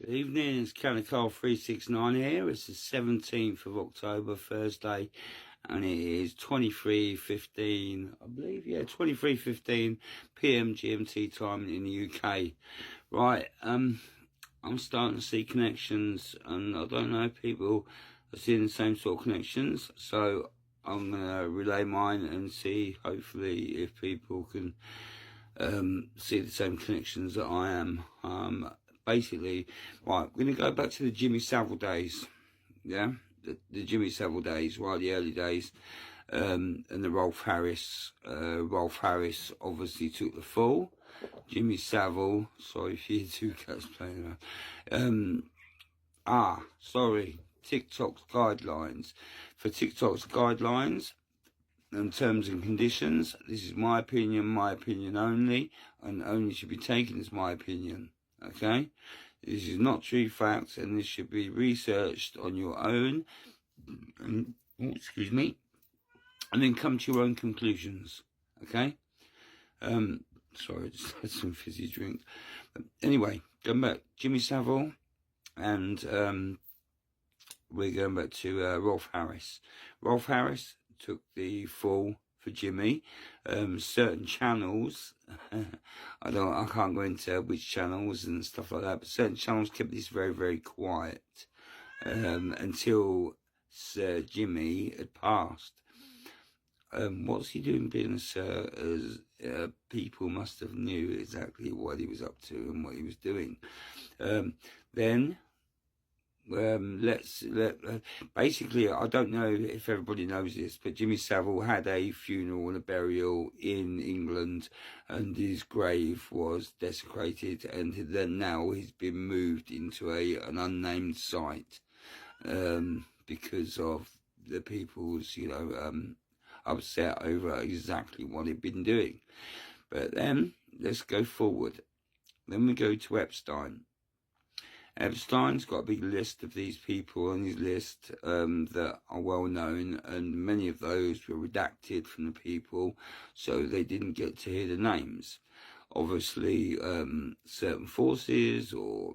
Good evening, it's Canical 369 here. It's the 17th of October, Thursday, and it is 23:15, I believe, 23:15 PM GMT time in the UK. Right, I'm starting to see connections, and I don't know if people are seeing the same sort of connections, so I'm going to relay mine and see, hopefully, if people can see the same connections that I am. Basically, right, we're going to go back to the Jimmy Savile days, the Jimmy Savile days, right, the early days, and the Rolf Harris. Rolf Harris obviously took the fall. Jimmy Savile, sorry if you hear two cats playing around. TikTok's guidelines. For TikTok's guidelines and terms and conditions, this is my opinion only, and only should be taken as my opinion. Okay, this is not true facts, and this should be researched on your own. And, excuse me, and then come to your own conclusions. Okay. Sorry, I just had some fizzy drink. Anyway, going back, Jimmy Savile, and we're going back to Rolf Harris. Rolf Harris took the fall for Jimmy. Certain channels, I can't go into which channels and stuff like that, but certain channels kept this very, very quiet until Sir Jimmy had passed. What's he doing being a sir? As people must have knew exactly what he was up to and what he was doing. Basically, I don't know if everybody knows this, but Jimmy Savile had a funeral and a burial in England, and his grave was desecrated, and then now he's been moved into an unnamed site, because of the people's, upset over exactly what he'd been doing. But then, let's go forward. Then we go to Epstein. Epstein's got a big list of these people on his list that are well known, and many of those were redacted from the people, so they didn't get to hear the names. Obviously, certain forces or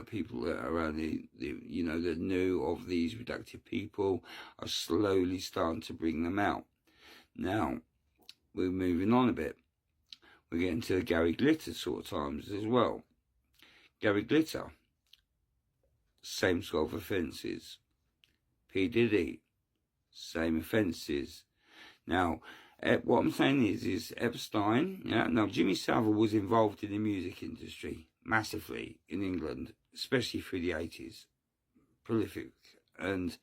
people that are around that knew of these redacted people are slowly starting to bring them out. Now, we're moving on a bit. We're getting to the Gary Glitter sort of times as well. Gary Glitter, same sort of offences. P.Diddy, same offences. Now, what I'm saying is Epstein, now Jimmy Savile was involved in the music industry massively in England, especially through the 80s. Prolific. And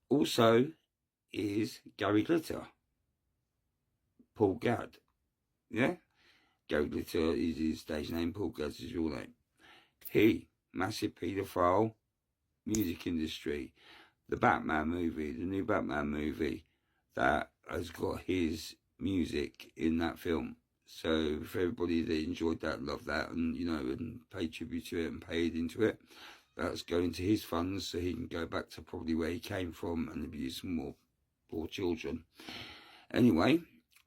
also is Gary Glitter. Paul Gadd. Yeah? Gary Glitter is his stage name, Paul Gadd's his real name. He, massive paedophile, music industry. The Batman movie, the new Batman movie, that has got his music in that film. So for everybody that enjoyed that, loved that, and and paid tribute to it and paid into it, that's going to his funds, so he can go back to probably where he came from and abuse some more poor children. Anyway,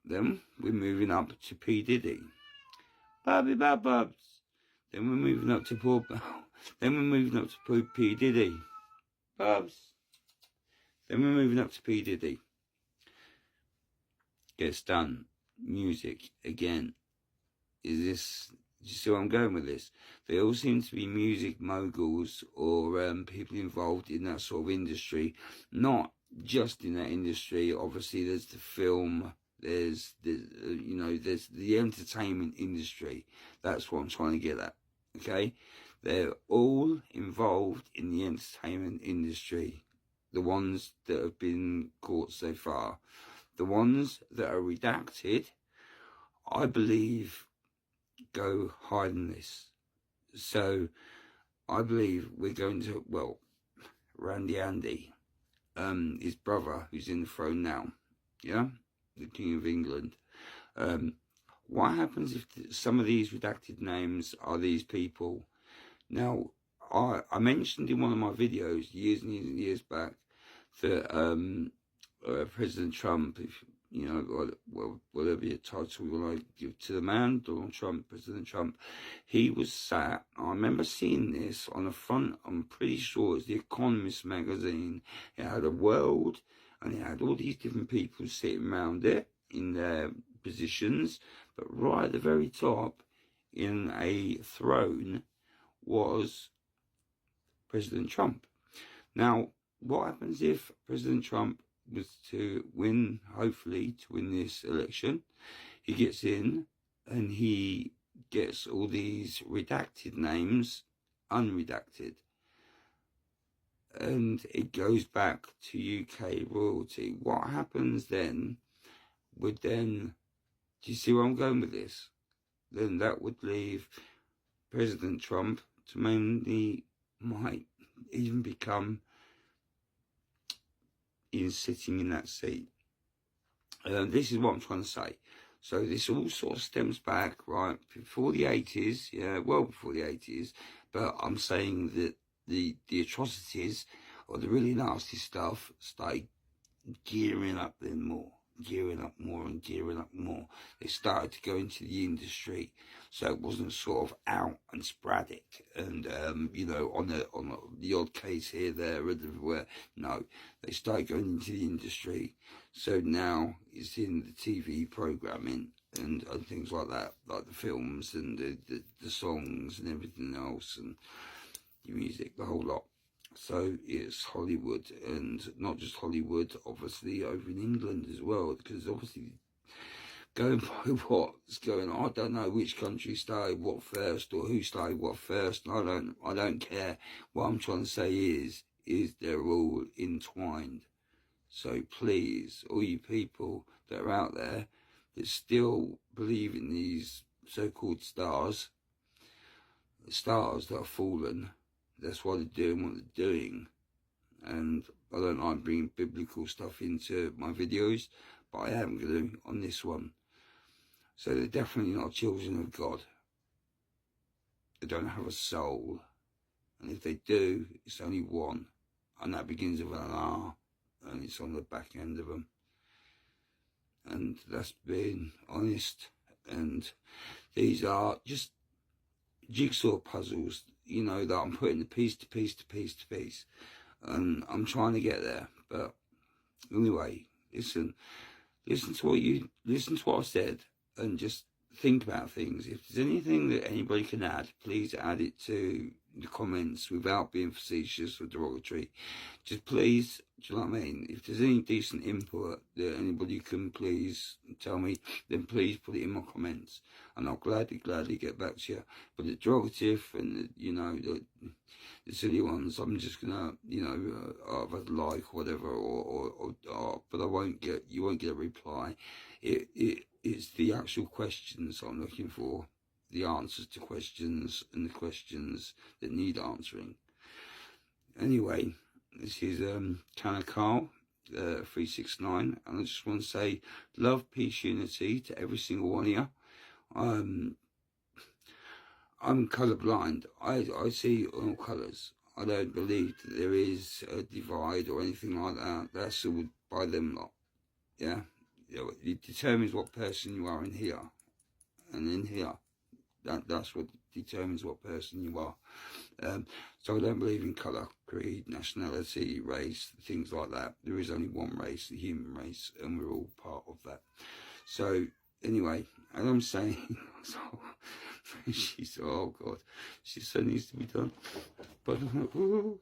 then we're moving up to P.Diddy. Bobby Bubs. Then we're moving up to P.Diddy. Bubs. Then we're moving up to P.Diddy. Gets done. Music again. Do you see where I'm going with this? They all seem to be music moguls or people involved in that sort of industry. Not just in that industry. Obviously, there's the film. There's the entertainment industry. That's what I'm trying to get at. Okay? They're all involved in the entertainment industry. The ones that have been caught so far. The ones that are redacted, I believe, go higher than this. So, I believe we're going to, Randy Andy, his brother, who's in the throne now. Yeah? The King of England. What happens if some of these redacted names are these people? Now, I mentioned in one of my videos years and years back that President Trump, you know, well, whatever your title you want to give to the man, Donald Trump, President Trump, he was sat, I remember seeing this on the front, I'm pretty sure it's the Economist magazine. It had a world, and it had all these different people sitting around it in their positions, but right at the very top, in a throne, was President Trump. Now, what happens if President Trump was to win, hopefully to win this election? He gets in and he gets all these redacted names unredacted. And it goes back to UK royalty. What happens then would then, do you see where I'm going with this? Then that would leave President Trump to mainly might even become sitting in that seat. This is what I'm trying to say. So this all sort of stems back, right, before the 80s, yeah, well before the 80s, but I'm saying that the atrocities or the really nasty stuff started gearing up then more. Gearing up more and gearing up more. They started to go into the industry, so it wasn't sort of out and sporadic and you know, on the odd case here, there, and everywhere. No, they started going into the industry, so now it's in the TV programming and things like that, like the films and the songs and everything else and the music, the whole lot. So it's Hollywood, and not just Hollywood, obviously over in England as well, because obviously going by what's going on, I don't know which country started what first or who started what first. I don't care. What I'm trying to say is they're all entwined. So please, all you people that are out there that still believe in these so-called stars, the stars that have fallen, that's why they're doing what they're doing. And I don't like bringing biblical stuff into my videos, but I am going to on this one. So they're definitely not children of God. They don't have a soul. And if they do, it's only one. And that begins with an R, and it's on the back end of them. And that's being honest. And these are just jigsaw puzzles, you know, that I'm putting the piece to piece to piece to piece, and I'm trying to get there. But anyway, listen to what I said, and just think about things. If there's anything that anybody can add, please add it to the comments without being facetious or derogatory. Just please, do you know what I mean? If there's any decent input that anybody can please tell me, then please put it in my comments, and I'll gladly get back to you. But the derogative and the, you know, the silly ones, I'm just gonna, you know, either like or whatever, or but you won't get a reply. It's the actual questions I'm looking for, the answers to questions, and the questions that need answering. Anyway, this is Tanner Carl, 369, and I just want to say love, peace, unity to every single one of you. I'm colourblind. I see all colours. I don't believe that there is a divide or anything like that. That's all by them lot. Yeah, it determines what person you are in here, and in here. That's what determines what person you are. So I don't believe in colour, creed, nationality, race, things like that. There is only one race, the human race, and we're all part of that. So anyway, as I'm saying, she said, oh God, she said needs to be done. But I'm like, ooh.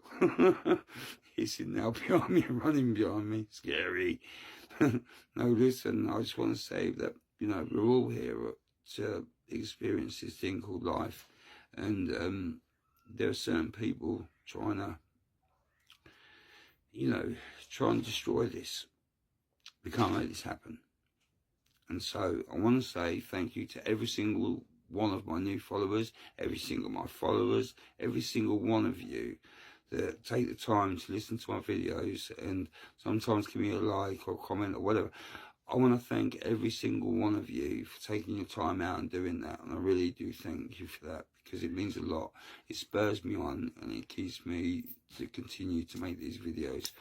He's sitting now behind me, running behind me, scary. No, listen, I just want to say that, you know, we're all here to experience this thing called life, and there are certain people trying to, you know, try and destroy this. We can't let this happen. And so I want to say thank you to every single one of my new followers, every single my followers, every single one of you that take the time to listen to my videos and sometimes give me a like or comment or whatever. I want to thank every single one of you for taking your time out and doing that, and I really do thank you for that, because it means a lot. It spurs me on and it keeps me to continue to make these videos.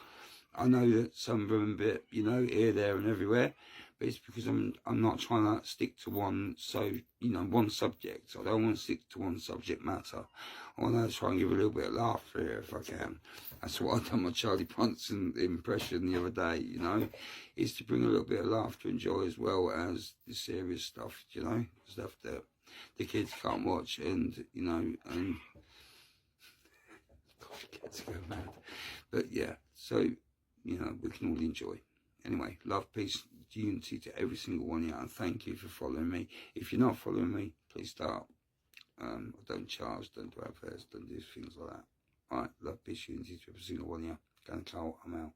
I know that some of them are a bit, you know, here, there and everywhere, but it's because I'm not trying to stick to one, one subject. I don't want to stick to one subject matter. I want to try and give a little bit of laughter here if I can. That's what I done my Charlie Bronson impression the other day, you know, is to bring a little bit of laughter and joy as well as the serious stuff, you know, stuff that the kids can't watch, and, you know, and God, kids go mad. But yeah, so, you know, we can all enjoy. Anyway, love, peace, unity to every single one of you, and thank you for following me. If you're not following me, please start. I don't charge, don't do adverts, don't do things like that. Alright, love, peace, unity to every single one of you. Going to Carl, I'm out.